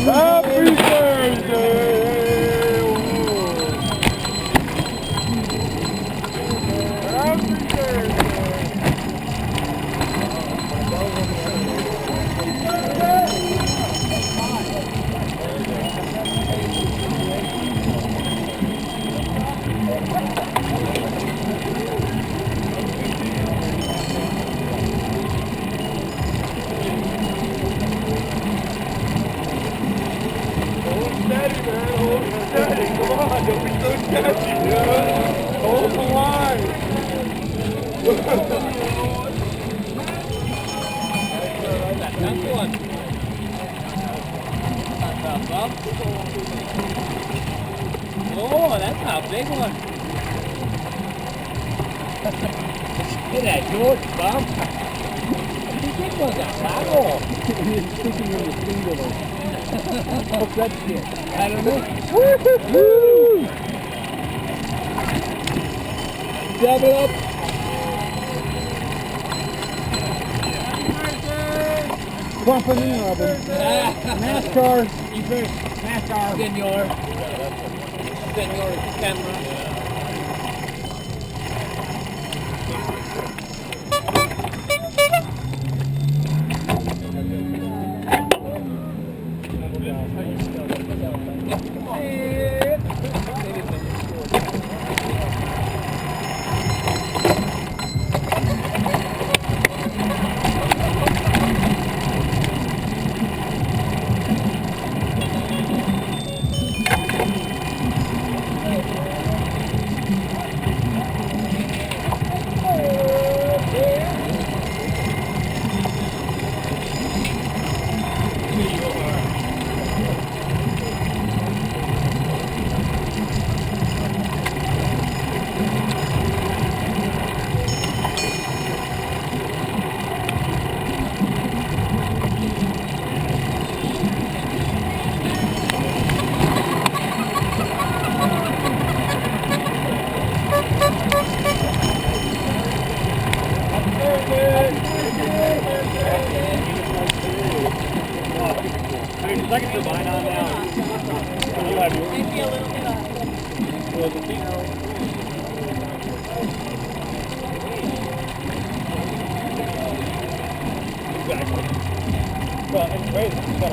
Happy Thursday! Happy Steady, come on, don't be so sketchy, hold the line. That's one. Oh, that's a big one. Look at that George bump. I think this one's a saddle. He's sticking in the feet of us. What's that shit? I don't know. Woo! Double up. Bumping in, Robin. NASCAR. You first. NASCAR. Senor camera. I can put mine on now. Maybe a little bit of... Exactly. Well, it's great. It's got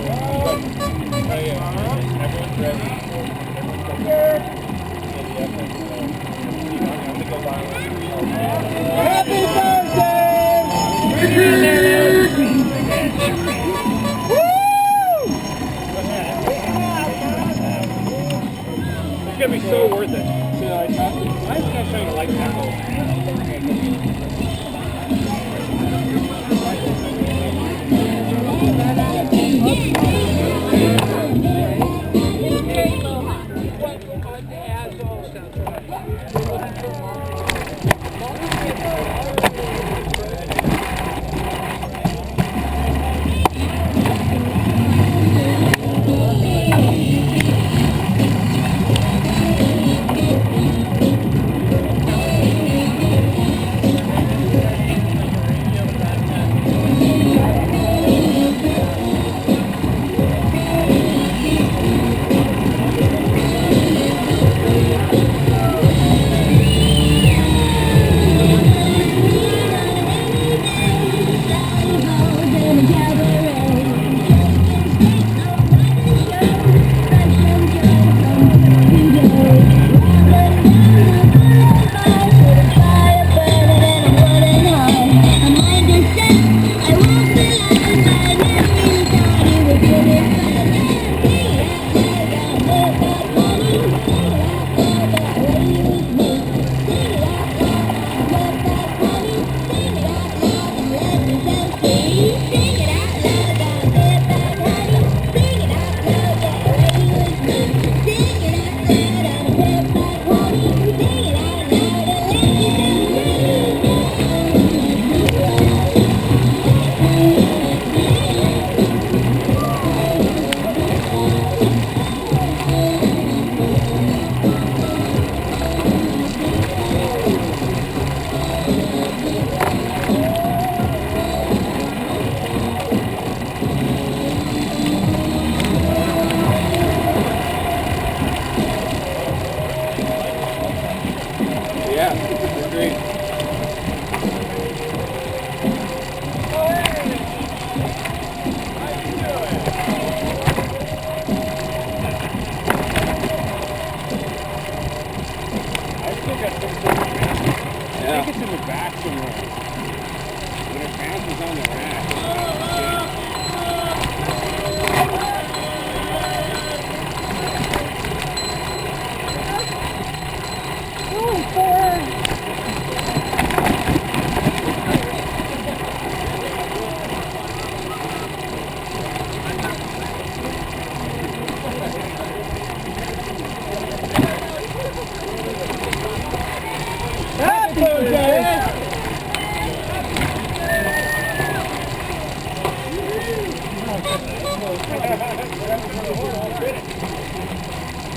oh yeah. Everyone's ready. Everyone's ready. Happy Thursday! It's gonna be so worth it. I'm not trying to like tackle.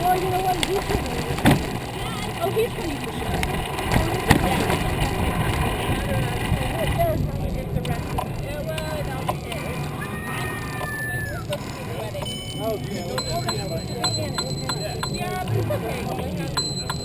Well, you know what? He's coming. Oh, he's coming for sure. Yeah, but it's okay.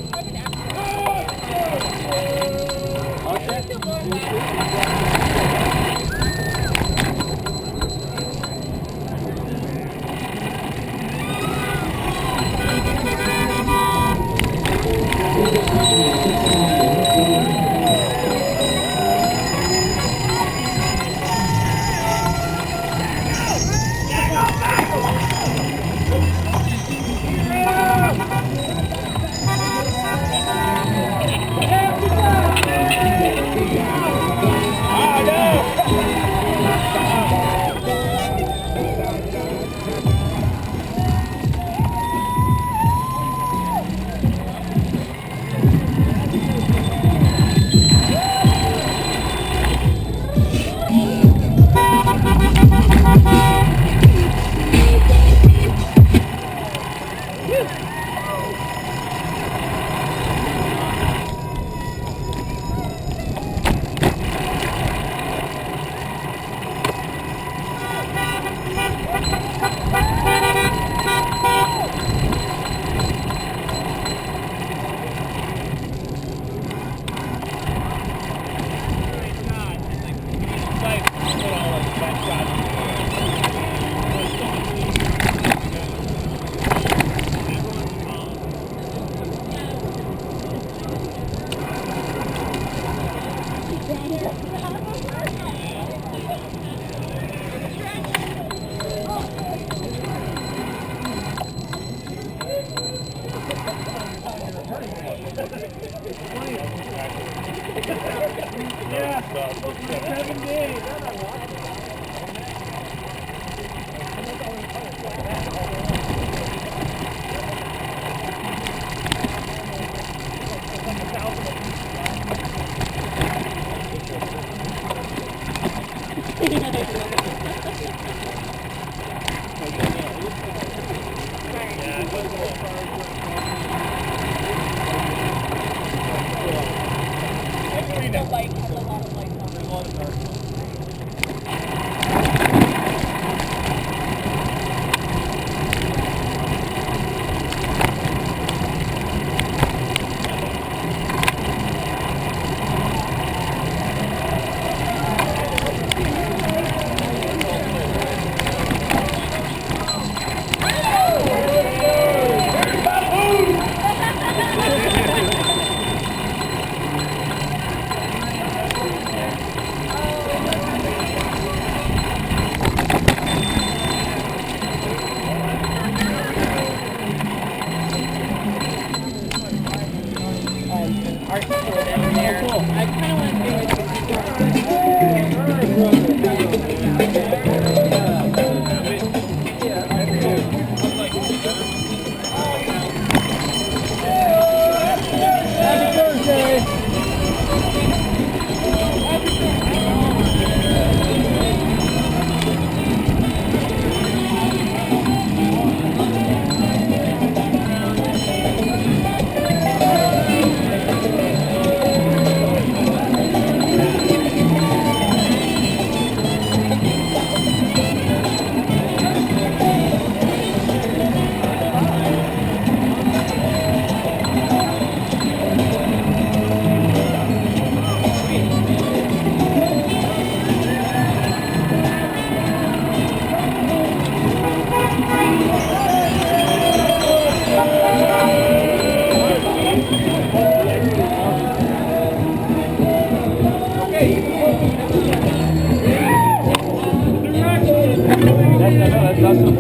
That's awesome.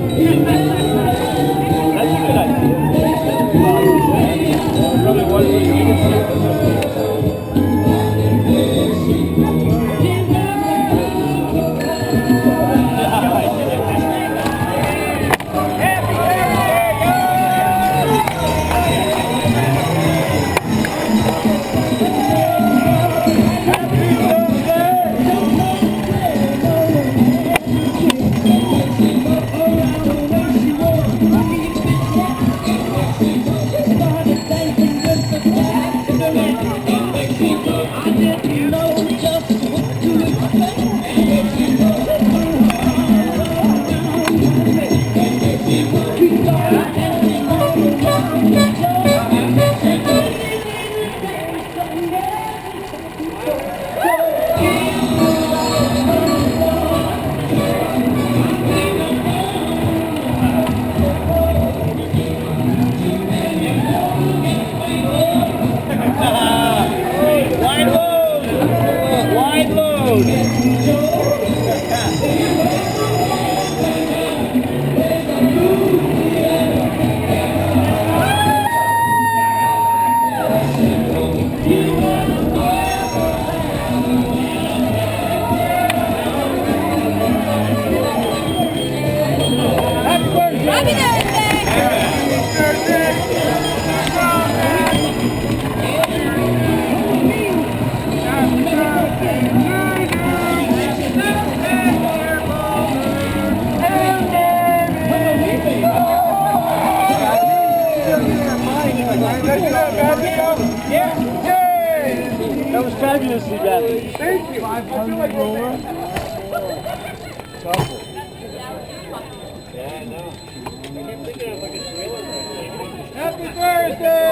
That's a good idea. Probably one of the That was fabulously done. Thank you. 500 more. Couple. Yeah, I know. Happy birthday!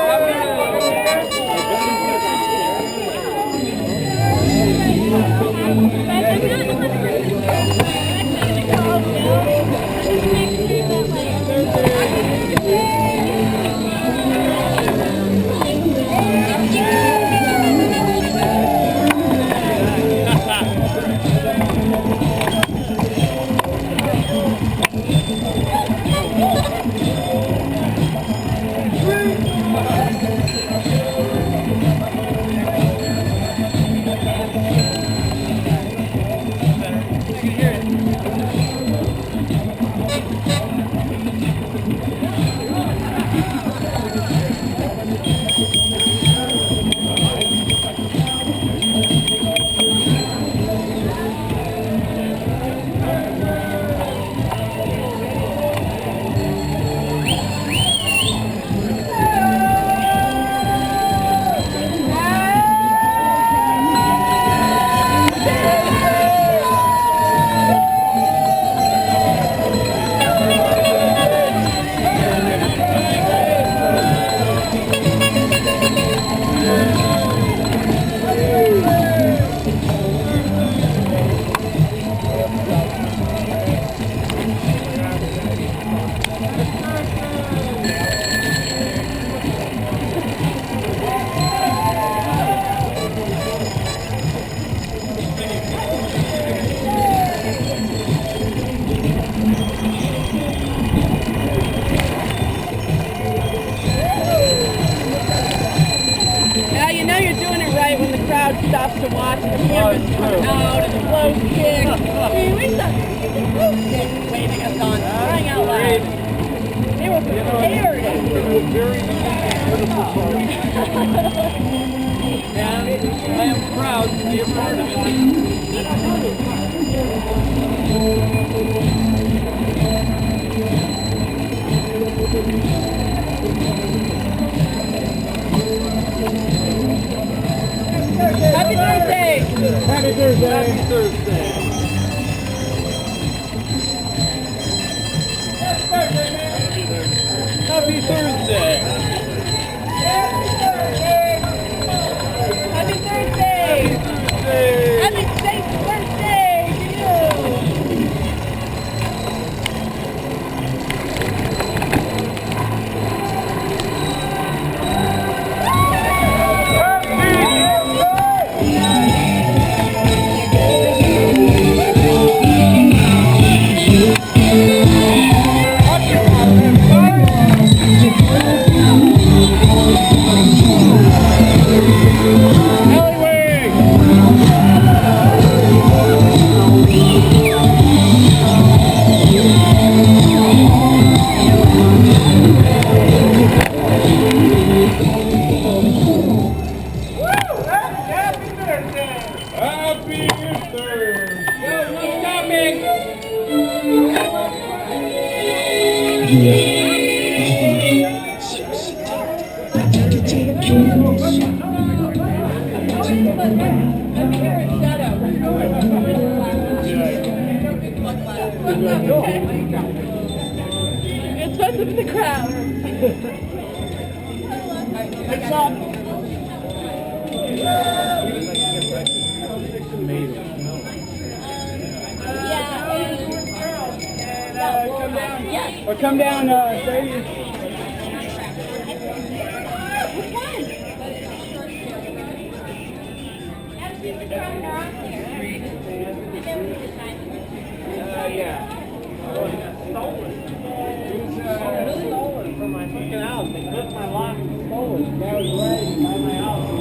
Stops to watch the cameras come out and the flow stick. We saw the flow stick waving us on, crying out loud. They were prepared. It was very and I am proud to be a part of Happy birthday! Happy Thursday! Happy Thursday! Happy Thursday! Happy Thursday! Happy safe birthday to you! It's fun in the crowd. What's up? Or come down, Sadie. Yeah. Stolen. Stolen from my fucking house. They took my lock and stole it. That was right by my house.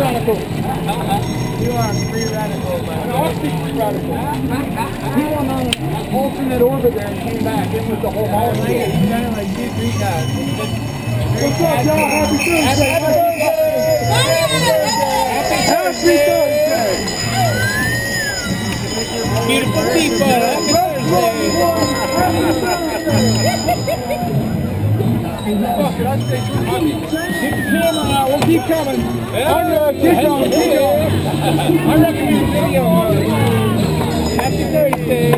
radical. You are free radical, An man. Arctic free radical. He went on an alternate orbit there and came back. It was the whole molecule. It's kind of like you three guys. What's up, y'all? Happy Thursday. Happy Thursday. Beautiful people. Happy Fuck it, I stay true. Keep the camera out. We'll keep coming. Keep going. Keep going. I recommend video on it. Happy Thursday.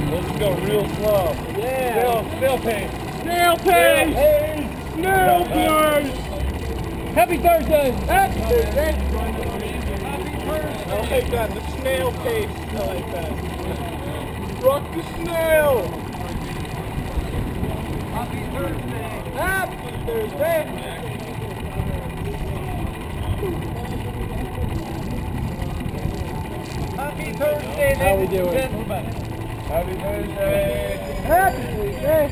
Let's go real slow. Yeah. Snail pace. Snail pace. Snail pace. Happy Thursday. Happy Thursday. I like that. The snail pace. I like that. Rock the snail. Happy Thursday. Happy Thursday. Happy Thursday, How we doing? gentlemen. Happy Thursday. Happy Thursday.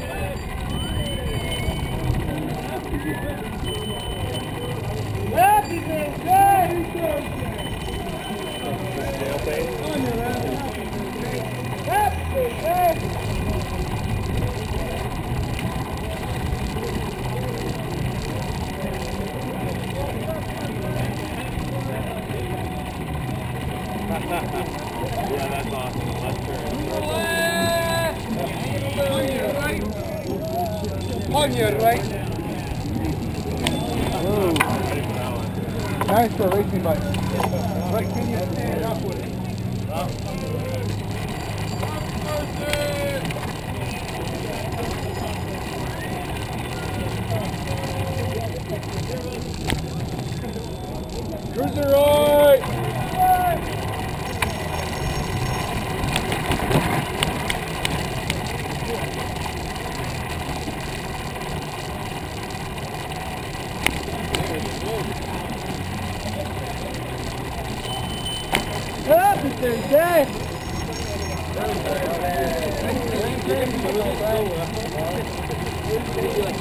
Happy Thursday. Happy Thursday. Yeah, that's awesome. That's fair. On your right. Nice for a racing bike. But can you stand up with it? Cruiser right! Happy Thursday.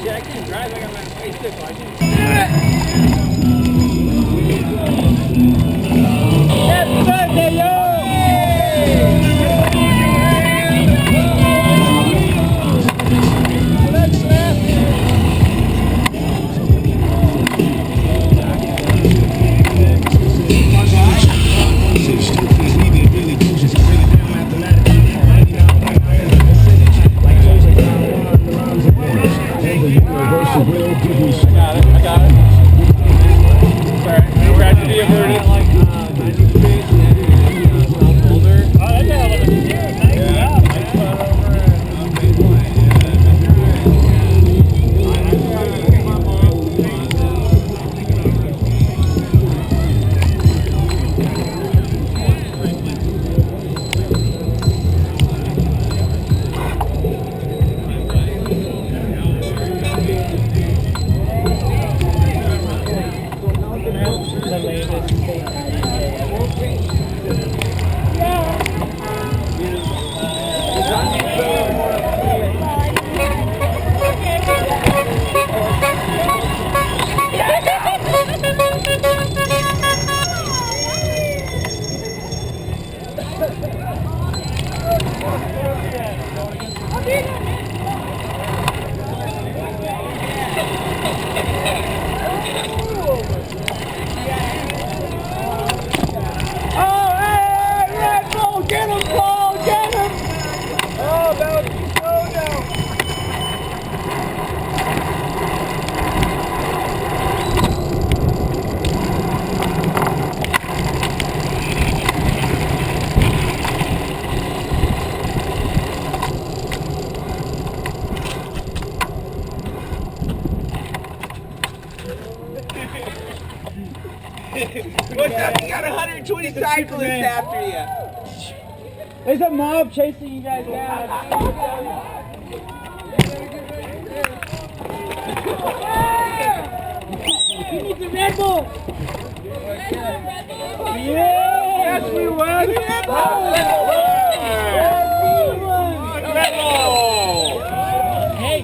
Jack, you drive like I'm on Facebook. Happy birthday, yo! I got it. What's up? You got 120 cyclists after you. There's a mob chasing you guys down. You need the Red Bull. Yes, we won. Red Bull. Hey.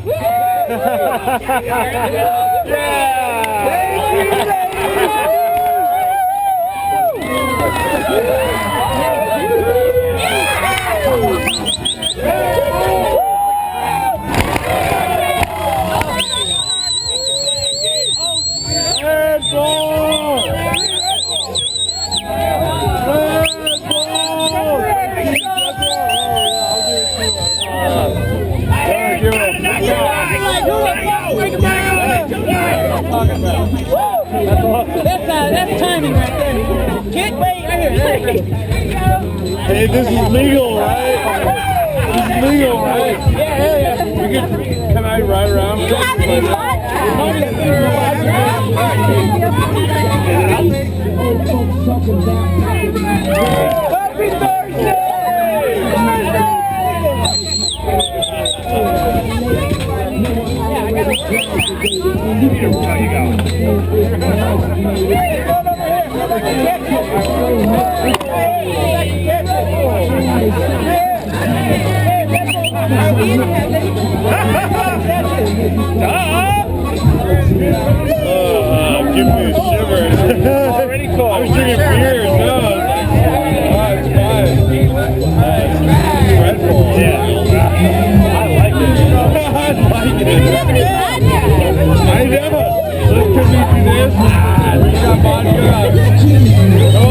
That's timing right there. Kid, wait, right here. Hey, this is legal, right? This is legal, right? Yeah. We can I ride around? Do you have any Happy Thursday! Give me a shiver. Already cold. I was drinking beer. No. It's fine. Red Bull. Yeah. I like it. I like it. I never. Let's continue this. We got vodka. Oh.